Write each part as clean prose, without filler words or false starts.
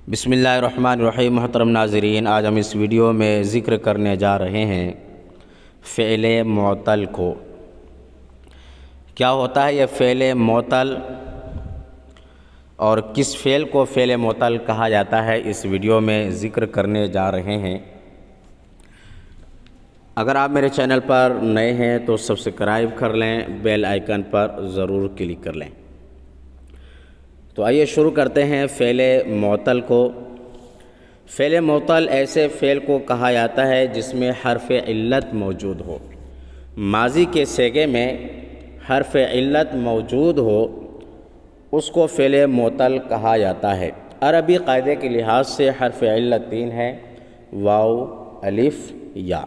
بسم اللہ الرحمن الرحیم۔ محترم ناظرین، آج ہم اس ویڈیو میں ذکر کرنے جا رہے ہیں فعل معطل کو۔ کیا ہوتا ہے یہ فعل معطل اور کس فعل کو فعل معطل کہا جاتا ہے، اس ویڈیو میں ذکر کرنے جا رہے ہیں۔ اگر آپ میرے چینل پر نئے ہیں تو سبسکرائب کر لیں، بیل آئیکن پر ضرور کلک کر لیں۔ تو آئیے شروع کرتے ہیں فعل معطل کو۔ فعل معطل ایسے فعل کو کہا جاتا ہے جس میں حرف علت موجود ہو، ماضی کے صیغے میں حرف علت موجود ہو، اس کو فعل معطل کہا جاتا ہے۔ عربی قاعدے کے لحاظ سے حرف علت تین ہے: واو، الف، یا۔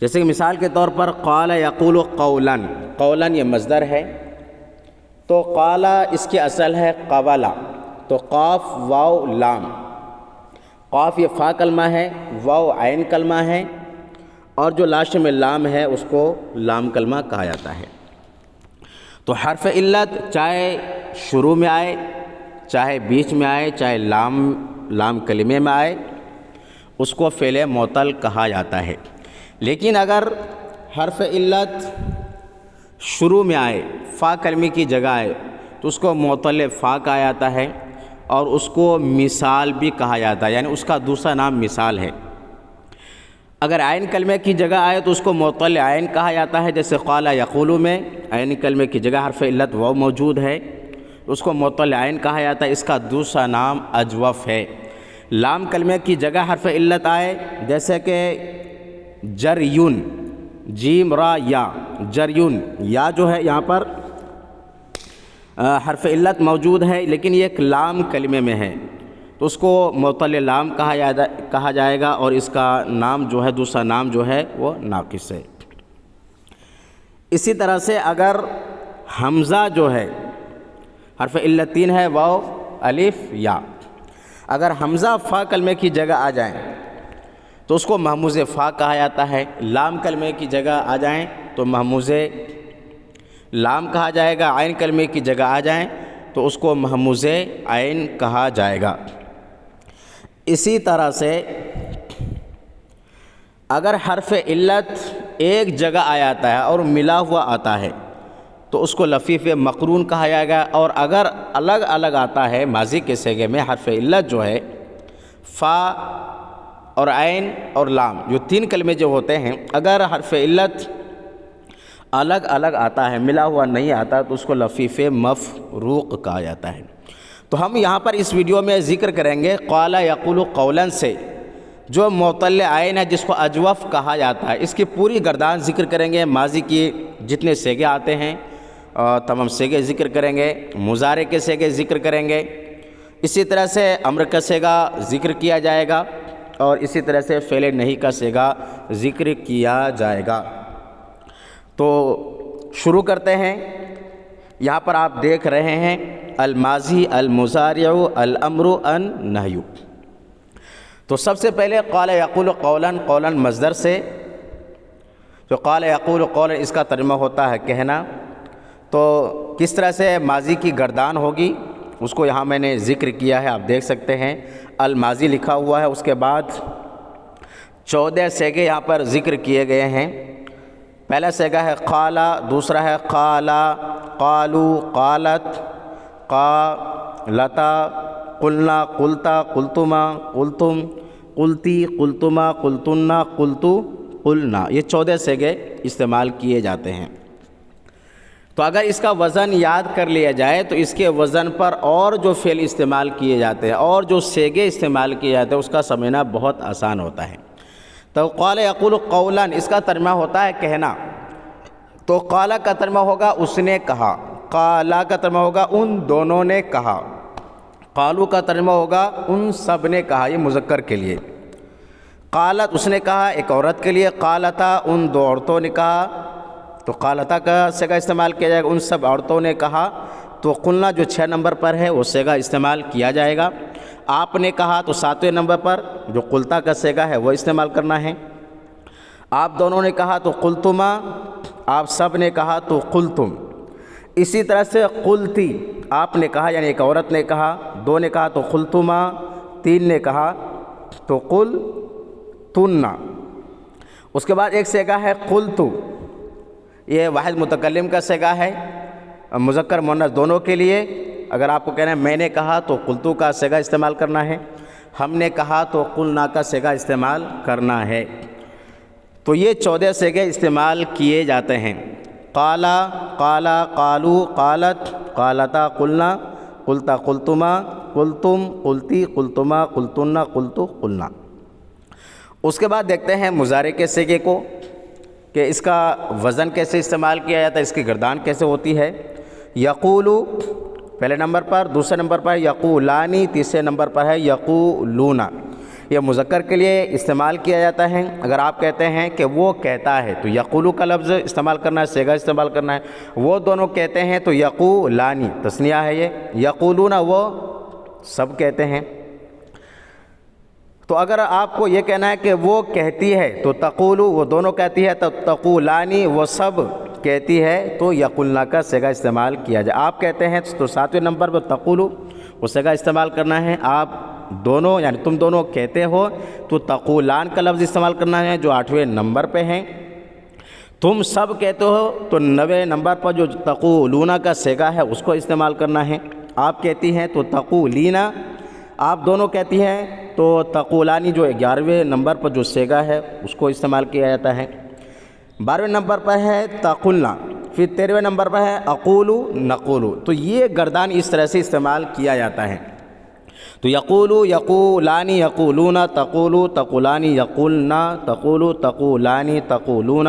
جیسے کہ مثال کے طور پر قال یقول قولا، قولا یہ مصدر ہے، تو قال اس کی اصل ہے قولا، تو قاف واو لام، قاف یہ فا کلمہ ہے، واو عین کلمہ ہے، اور جو لاسٹ میں لام ہے اس کو لام کلمہ کہا جاتا ہے۔ تو حرف علت چاہے شروع میں آئے، چاہے بیچ میں آئے، چاہے لام کلمے میں آئے، اس کو فعل معطل کہا جاتا ہے۔ لیکن اگر حرف علت شروع میں آئے، فا کلمے کی جگہ آئے، تو اس کو معطل فا کہا جاتا ہے، اور اس کو مثال بھی کہا جاتا ہے، یعنی اس کا دوسرا نام مثال ہے۔ اگر عین کلمے کی جگہ آئے تو اس کو معطل عین کہا جاتا ہے، جیسے قال یقول میں عین کلمے کی جگہ حرف علت واو موجود ہے، اس کو معطل عین کہا جاتا ہے، اس کا دوسرا نام اجوف ہے۔ لام کلمے کی جگہ حرف علت آئے، جیسے کہ جریون، جیم را یا، جریون، یا جو ہے یہاں پر حرف علت موجود ہے لیکن یہ ایک لام کلمے میں ہے، تو اس کو معطل لام کہا جائے گا، اور اس کا نام جو ہے، دوسرا نام جو ہے وہ ناقص ہے۔ اسی طرح سے اگر حمزہ جو ہے، حرف علت تین ہے: واو، الف، یا۔ اگر حمزہ فا کلمے کی جگہ آ جائیں تو اس کو محموز فا کہا جاتا ہے، لام کلمے کی جگہ آ جائیں تو محموز لام کہا جائے گا، عین کلمے کی جگہ آ جائیں تو اس کو محموز عین کہا جائے گا۔ اسی طرح سے اگر حرف علت ایک جگہ آ جاتا ہے اور ملا ہوا آتا ہے تو اس کو لفیف مقرون کہا جائے گا، اور اگر الگ الگ آتا ہے ماضی کے صیغے میں حرف علت جو ہے، فا اور عین اور لام، جو تین کلمے جو ہوتے ہیں، اگر حرف علت الگ الگ آتا ہے، ملا ہوا نہیں آتا، تو اس کو لفیف مفروق کہا جاتا ہے۔ تو ہم یہاں پر اس ویڈیو میں ذکر کریں گے قال یقول قولا سے جو معطل عین ہے، جس کو اجوف کہا جاتا ہے، اس کی پوری گردان ذکر کریں گے۔ ماضی کی جتنے صیغے آتے ہیں تمام صیغے ذکر کریں گے، مضارع کے صیغے ذکر کریں گے، اسی طرح سے امر کا صیغہ ذکر کیا جائے گا، اور اسی طرح سے فعل نہیں کا صیغہ ذکر کیا جائے گا۔ تو شروع کرتے ہیں۔ یہاں پر آپ دیکھ رہے ہیں الماضی، المضارع، الامر، النہی۔ تو سب سے پہلے قال یقول قولا، قولا مصدر سے، جو قال یقول قولا اس کا ترجمہ ہوتا ہے کہنا۔ تو کس طرح سے ماضی کی گردان ہوگی اس کو یہاں میں نے ذکر کیا ہے، آپ دیکھ سکتے ہیں الماضی لکھا ہوا ہے، اس کے بعد 14 صیغے یہاں پر ذکر کیے گئے ہیں۔ پہلا صیغہ ہے قالا، دوسرا ہے قالا، قالو، قالت، قالتا، قلنا، قلتا، قلتما، قلتم، قلتی، قلتما، قلتنا، قلتو، قلنا۔ یہ 14 صیغے استعمال کیے جاتے ہیں۔ تو اگر اس کا وزن یاد کر لیا جائے تو اس کے وزن پر اور جو فعل استعمال کیے جاتے ہیں اور جو صیغے استعمال کیے جاتے ہیں اس کا سمجھنا بہت آسان ہوتا ہے۔ تو قال یقول قولا اس کا ترجمہ ہوتا ہے کہنا، تو قالا کا ترجمہ ہوگا اس نے کہا، قالا کا ترجمہ ہوگا ان دونوں نے کہا، قالو کا ترجمہ ہوگا ان سب نے کہا، یہ مذکر کے لیے، قالت اس نے کہا ایک عورت کے لیے، قالتا ان دو عورتوں نے کہا، تو قالتا کا صیغہ استعمال کیا جائے گا ان سب عورتوں نے کہا۔ تو قلنا جو 6 نمبر پر ہے وہ صیغہ استعمال کیا جائے گا۔ آپ نے کہا تو 7ویں نمبر پر جو قلتا کا صیغہ ہے وہ استعمال کرنا ہے۔ آپ دونوں نے کہا تو قلتما، آپ سب نے کہا تو قلتم۔ اسی طرح سے قلتی، آپ نے کہا یعنی ایک عورت نے کہا، دو نے کہا تو قلتما، تین نے کہا تو قلتنا۔ اس کے بعد ایک صیغہ ہے قلتو، یہ واحد متکلم کا صیغہ ہے، مذکر مؤنث دونوں کے لیے۔ اگر آپ کو کہنا ہے میں نے کہا تو قلتو کا صیغہ استعمال کرنا ہے، ہم نے کہا تو قلنا کا صیغہ استعمال کرنا ہے۔ تو یہ 14 صیغے استعمال کیے جاتے ہیں۔ قالا، قالا، قالو، قالت، قالتا، قلنا، قلتا، قلتما، قلتم، قلتی، قلتما، قلتن، قلتو، قلنا۔ اس کے بعد دیکھتے ہیں مضارع کے صیغے کو کہ اس کا وزن کیسے استعمال کیا جاتا ہے، اس کی گردان کیسے ہوتی ہے۔ یقولو پہلے نمبر پر، دوسرے نمبر پر یقولانی، تیسرے نمبر پر ہے یقولون۔ یہ مذکر کے لیے استعمال کیا جاتا ہے۔ اگر آپ کہتے ہیں کہ وہ کہتا ہے تو یقولو کا لفظ استعمال کرنا ہے، صیغہ استعمال کرنا ہے۔ وہ دونوں کہتے ہیں تو یقولانی، تثنیہ ہے یہ۔ یقولون وہ سب کہتے ہیں۔ تو اگر آپ کو یہ کہنا ہے کہ وہ کہتی ہے تو تقولو، وہ دونوں کہتی ہے تو تقولانی، وہ سب کہتی ہے تو یقولنا کا صیغہ استعمال کیا جائے۔ آپ کہتے ہیں تو 7ویں نمبر پر تقولو وہ صیغہ استعمال کرنا ہے۔ آپ دونوں یعنی تم دونوں کہتے ہو تو تقولان کا لفظ استعمال کرنا ہے جو 8ویں نمبر پہ ہیں۔ تم سب کہتے ہو تو 9ویں نمبر پر جو تقولون کا صیغہ ہے اس کو استعمال کرنا ہے۔ آپ کہتی ہیں تو تقولینا، آپ دونوں کہتی ہیں تو تقولانی جو 11ویں نمبر پر جو صیغہ ہے اس کو استعمال کیا جاتا ہے۔ 12ویں نمبر پر ہے تقلنا، پھر 13ویں نمبر پر ہے اقولو، نقولو۔ تو یہ گردان اس طرح سے استعمال کیا جاتا ہے۔ تو یقولو، یقولانی، یقولون، تقولو، تقولانی، یقولنا، تقولو، تقولانی، تقولون،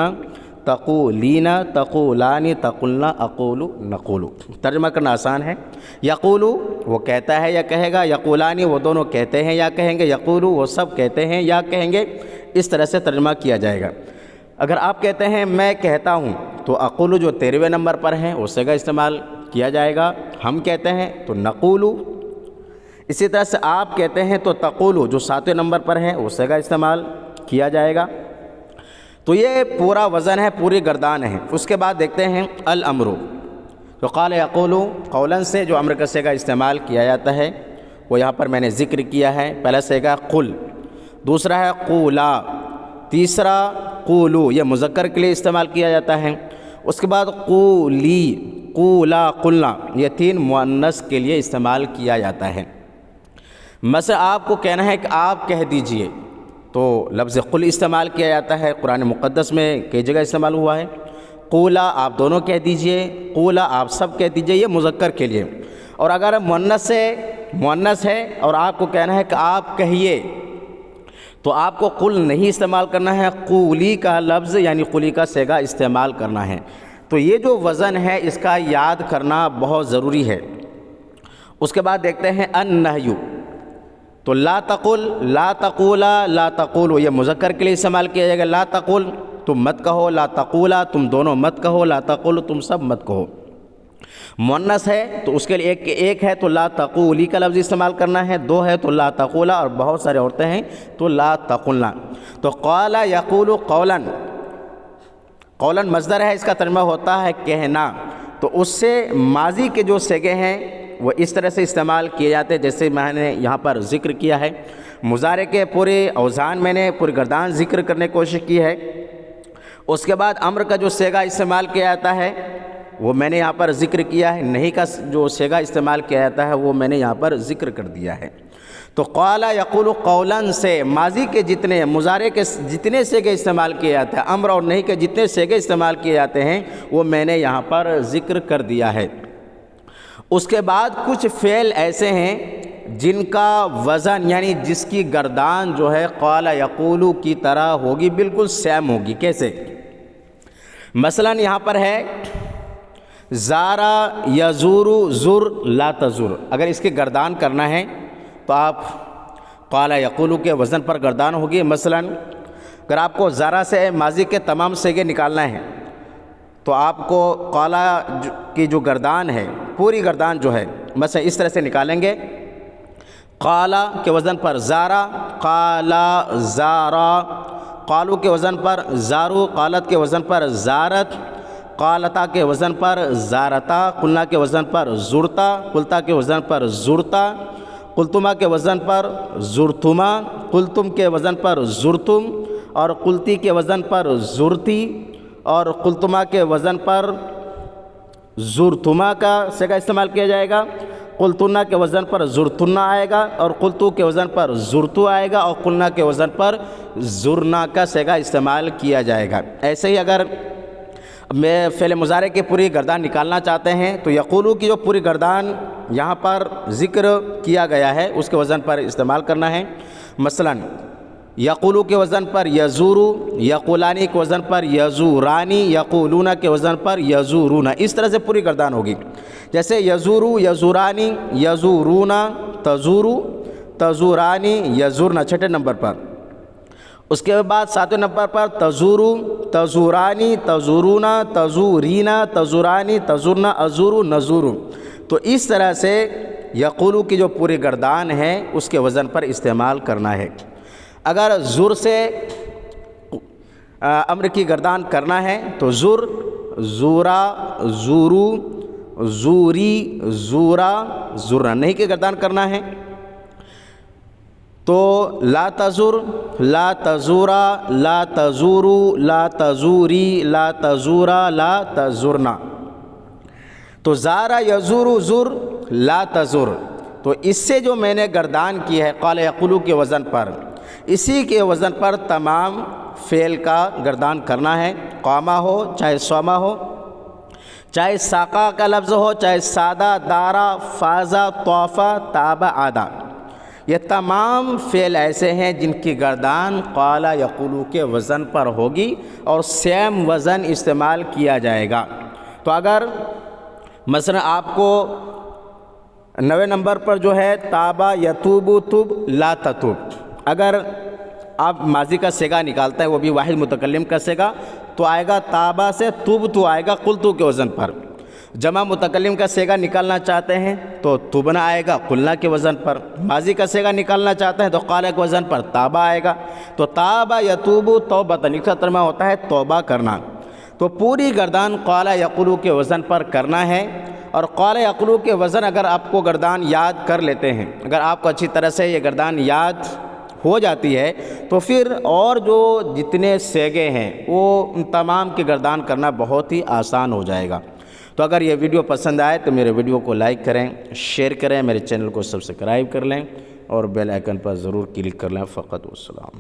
تقولین، تقولانی، تقلنا، اقولو، نقولو۔ ترجمہ کرنا آسان ہے۔ یقولو وہ کہتا ہے یا کہے گا، یقولانی وہ دونوں کہتے ہیں یا کہیں گے، یقولو وہ سب کہتے ہیں یا کہیں گے۔ اس طرح سے ترجمہ کیا جائے گا۔ اگر آپ کہتے ہیں میں کہتا ہوں تو اقولو جو 13ویں نمبر پر ہیں وہ صیغہ استعمال کیا جائے گا۔ ہم کہتے ہیں تو نقولو۔ اسی طرح سے آپ کہتے ہیں تو تقولو جو 7ویں نمبر پر ہے وہ صیغہ استعمال کیا جائے گا۔ تو یہ پورا وزن ہے، پوری گردان ہے۔ اس کے بعد دیکھتے ہیں الامر، تو قال یقولو قولاً سے جو امر کا صیغہ استعمال کیا جاتا ہے وہ یہاں پر میں نے ذکر کیا ہے۔ پہلا صیغہ قل، دوسرا ہے قولا، تیسرا قولو، یہ مذکر کے لیے استعمال کیا جاتا ہے۔ اس کے بعد قولی، قولا، قلنا، یہ 3 مؤنث کے لیے استعمال کیا جاتا ہے۔ مثلا آپ کو کہنا ہے کہ آپ کہہ دیجئے تو لفظ قل استعمال کیا جاتا ہے، قرآن مقدس میں کئی جگہ استعمال ہوا ہے۔ قولا آپ دونوں کہہ دیجئے، قولا آپ سب کہہ دیجئے، یہ مذکر کے لیے۔ اور اگر مؤنث ہے اور آپ کو کہنا ہے کہ آپ کہیے تو آپ کو قل نہیں استعمال کرنا ہے، قولی کا لفظ یعنی قلی کا صیغہ استعمال کرنا ہے۔ تو یہ جو وزن ہے اس کا یاد کرنا بہت ضروری ہے۔ اس کے بعد دیکھتے ہیں النہی، تو لا تقل، لا تقولا، لا تقولو، یہ مذکر کے لیے استعمال کیا جائے گا۔ لا تقل تم مت کہو، لا تقولا تم دونوں مت کہو، لا تقول تم سب مت کہو۔ مؤنث ہے تو اس کے لیے ایک ہے تو لا تقولی کا لفظ استعمال کرنا ہے، 2 ہے تو لا تقولا، اور بہت سارے عورتیں ہیں تو لا تقلنا۔ تو قال یقول قولا، قولا مصدر ہے، اس کا ترجمہ ہوتا ہے کہنا۔ تو اس سے ماضی کے جو صیغے ہیں وہ اس طرح سے استعمال کیے جاتے ہیں جیسے میں نے یہاں پر ذکر کیا ہے۔ مضارع کے پورے اوزان میں نے پوری گردان ذکر کرنے کی کوشش کی ہے۔ اس کے بعد امر کا جو صیغہ استعمال کیا جاتا ہے وہ میں نے یہاں پر ذکر کیا ہے، نہیں کا جو صیغہ استعمال کیا جاتا ہے وہ میں نے یہاں پر ذکر کر دیا ہے۔ تو قال یقول قولا سے ماضی کے جتنے، مضارع کے جتنے صیغے استعمال کیے جاتے ہیں، امر اور نہیں کے جتنے صیغے استعمال کیے جاتے ہیں وہ میں نے یہاں پر ذکر کر دیا ہے۔ اس کے بعد کچھ فعل ایسے ہیں جن کا وزن یعنی جس کی گردان جو ہے قال یقول کی طرح ہوگی، بالکل سیم ہوگی۔ کیسے؟ مثلا یہاں پر ہے زارا یزور، زر لا تزر، اگر اس کی گردان کرنا ہے تو آپ قال یقول کے وزن پر گردان ہوگی۔ مثلا اگر آپ کو زارا سے ماضی کے تمام صیغے نکالنا ہے تو آپ کو قال کی جو گردان ہے، پوری گردان جو ہے مثلا اس طرح سے نکالیں گے، قال کے وزن پر زارا، قال زارا، قالو کے وزن پر زارو، قالت کے وزن پر زارت، قالتا کے وزن پر زارتا، قلنا کے وزن پر زرتا، قلتا کے وزن پر زرتا، قلتما کے وزن پر زرتما، قلتم کے وزن پر زرتم، اور قلتی کے وزن پر زرتی، اور قلتما کے وزن پر زرتما کا صیغہ استعمال کیا جائے گا، قلتنا کے وزن پر زرتنا آئے گا، اور قلتو کے وزن پر زرتو آئے گا، اور قلنا کے وزن پر زرنا کا صیغہ استعمال کیا جائے گا۔ ایسے ہی اگر میں فعل مضارع کی پوری گردان نکالنا چاہتے ہیں تو یقولو کی جو پوری گردان یہاں پر ذکر کیا گیا ہے اس کے وزن پر استعمال کرنا ہے۔ مثلا یقولو کے وزن پر یزورو، یقولانی کے وزن پر یزورانی، یقولون کے وزن پر یزورون، اس طرح سے پوری گردان ہوگی۔ جیسے یزورو، یزورانی، یزورونا، تزورو، تزورانی، یزورنا چھٹے نمبر پر۔ اس کے بعد ساتویں نمبر پر تزورو، تزورانی، تزورونا، تزورینا، تزورانی، تزورنا، ازورو، نزورو۔ تو اس طرح سے یقولو کی جو پوری گردان ہے اس کے وزن پر استعمال کرنا ہے۔ اگر زر سے امر کی گردان کرنا ہے تو زر، زورا، زورو، زوری، زورا، زرنا، نہیں کی گردان کرنا ہے تو لا تزر، لا تزورا، لا تزورو، لا تزوری، لا تزورا، لا تزرنا۔ تو زارا یزورو زر، لا تزر، تو اس سے جو میں نے گردان کی ہے قال یقولو کے وزن پر، اسی کے وزن پر تمام فعل کا گردان کرنا ہے، قامہ ہو چاہے صومہ ہو، چاہے ساقہ کا لفظ ہو، چاہے سادہ، دارا، فازا، طوفا، تابا، آدا، یہ تمام فعل ایسے ہیں جن کی گردان قال یقولو کے وزن پر ہوگی اور سیم وزن استعمال کیا جائے گا۔ تو اگر مثلا آپ کو 9 نمبر پر جو ہے تابا یتوبو تب لا تتوب، اگر آپ ماضی کا صیغہ نکالتا ہے وہ بھی واحد متکلم کا صیغہ تو آئے گا تابا سے تب تو آئے گا قلتو کے وزن پر۔ جمع متکلم کا صیغہ نکالنا چاہتے ہیں تو تبنا آئے گا قلنا کے وزن پر، ماضی کا صیغہ نکالنا چاہتے ہیں تو قال کے وزن پر تابا آئے گا۔ تو تابا یتوبو توبۃ، اس کا ترجمہ ہوتا ہے توبہ کرنا۔ تو پوری گردان قال یقولو کے وزن پر کرنا ہے، اور قال یقولو کے وزن اگر آپ کو گردان یاد کر لیتے ہیں، اگر آپ کو اچھی طرح سے یہ گردان یاد ہو جاتی ہے تو پھر اور جو جتنے صیغے ہیں وہ ان تمام کی گردان کرنا بہت ہی آسان ہو جائے گا۔ تو اگر یہ ویڈیو پسند آئے تو میرے ویڈیو کو لائک کریں، شیئر کریں، میرے چینل کو سبسکرائب کر لیں اور بیل آئیکن پر ضرور کلک کر لیں۔ فقط والسلام۔